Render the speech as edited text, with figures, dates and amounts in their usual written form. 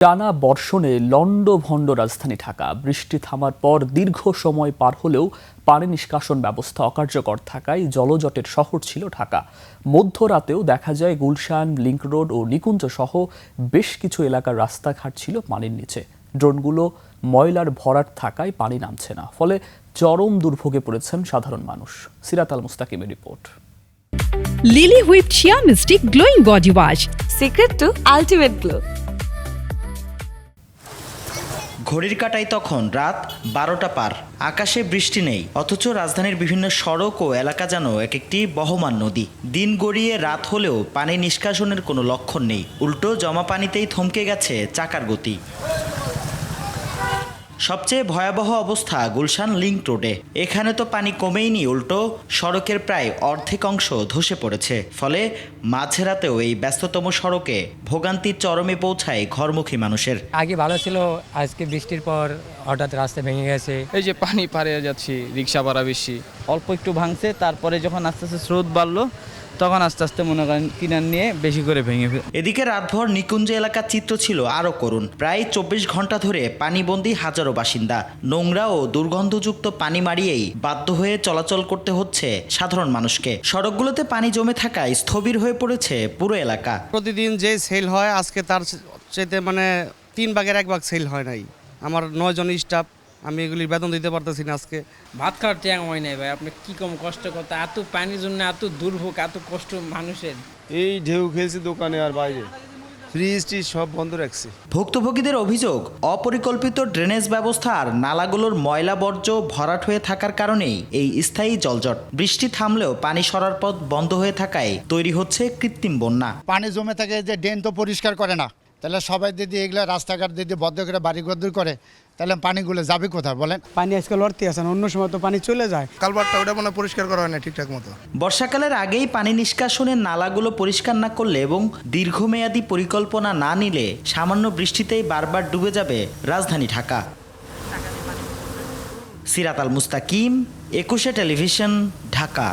টানা বর্ষণে লন্ডভন্ড রাজধানী ঢাকা। বৃষ্টি থামার পর দীর্ঘ সময় পার হলেও পানি নিষ্কাশন ব্যবস্থা অকার্যকর থাকায় জলজটের শহর ছিল ঢাকা। মধ্যরাতেও দেখা যায় গুলশান, লিংক রোড ও নিকুঞ্জ সহ বেশ কিছু এলাকার রাস্তাঘাট ছিল পানির নিচে। ড্রোনগুলো ময়লার ভরাট থাকায় পানি নামছে না, ফলে চরম দুর্ভোগে পড়েছেন সাধারণ মানুষ। সিরাত আল মুস্তাকিমের report. Lily whip chia misty glowing body wash, secret to ultimate glow. ঘড়ির কাঁটায় তখন রাত 12টা পার। আকাশে বৃষ্টি নেই, অথচ রাজধানীর বিভিন্ন সড়ক ও এলাকা যেন এক একটি বহমান নদী। দিন গড়িয়ে রাত হলেও পানি নিষ্কাশনের কোনো লক্ষণ নেই, উল্টো জমা পানিতেই থমকে গেছে চাকার গতি। সবচেয়ে ভয়াবহ অবস্থা গুলশান লিংক রোডে। এখানে তো পানি কমেইনি, উল্টো সড়কের প্রায় অর্ধেক অংশ ধসে পড়েছে। ফলে মাঝরাতেও এই ব্যস্ততম সড়কে ভোগান্তির চরমে পৌঁছায় ঘরমুখী মানুষের। আগে ভালো ছিল, আজকে বৃষ্টির পর হঠাৎ রাস্তা ভেঙে গেছে। এই যে পানি পারে যাচ্ছি, রিক্সা ভাড়া বেশি, অল্প একটু ভাঙছে, তারপরে যখন আস্তে আস্তে স্রোত বাড়লো তখন আস্তে আস্তে মনে করেন কিনার নিয়ে বেশি করে ভেঙে। এদিকে রাতভর নিকুঞ্জ এলাকার চিত্র ছিল আরও করুণ। প্রায় 24 ঘন্টা ধরে পানিবন্দী হাজারো বাসিন্দা। নোংরা ও দুর্গন্ধযুক্ত পানি মারিয়েই বাধ্য হয়ে চলাচল করতে হচ্ছে সাধারণ মানুষকে। সড়কগুলোতে পানি জমে থাকায় স্থবির হয়ে পড়েছে পুরো এলাকা। প্রতিদিন যে সেল হয় আজকে তার চাইতে 3 ভাগের 1 ভাগ সেল হয় নাই। আমার 9 জন স্টাফ, আমি এগুলির বেতন দিতে পারতেছি না। আজকে ভাত খাওয়ার ট্যাং হয় নাই ভাই, আপনি কি কম কষ্ট করতে, এত পানির জন্য এত দুর্ভোগ, এত কষ্ট মানুষের। এই ঢেউ খেলছি দোকানে আর বাইরে, ফ্রিজটি সব বন্ধ রাখছি। ভুক্তভোগীদের অভিযোগ, অপরিকল্পিত ড্রেনেজ ব্যবস্থা আর নালাগুলোর ময়লা বর্জ্য ভরাট হয়ে থাকার কারণেই এই স্থায়ী জলজট। বৃষ্টি থামলেও পানি সরার পথ বন্ধ হয়ে থাকায় তৈরি হচ্ছে কৃত্রিম বন্যা। পানি জমে থাকে, যে ড্রেন তো পরিষ্কার করে না, তাহলে সবাই যদি এগুলো রাস্তাঘাট যদি বদ্ধ করে বাড়িঘর করে, তাহলে পানিগুলো যাবে কোথায় বলেন? পানি আজকে লড়তে আছে না, অন্য সময় তো পানি চলে যায়। কালভারটা ওটা পরিষ্কার করা হয় না ঠিকঠাক মতো। বর্ষাকালের আগেই পানি নিষ্কাশনের নালাগুলো পরিষ্কার না করলে এবং দীর্ঘমেয়াদী পরিকল্পনা না নিলে সামান্য বৃষ্টিতেই বারবার ডুবে যাবে রাজধানী ঢাকা। সিরাত আল মুস্তাকিম, 21 টেলিভিশন, ঢাকা।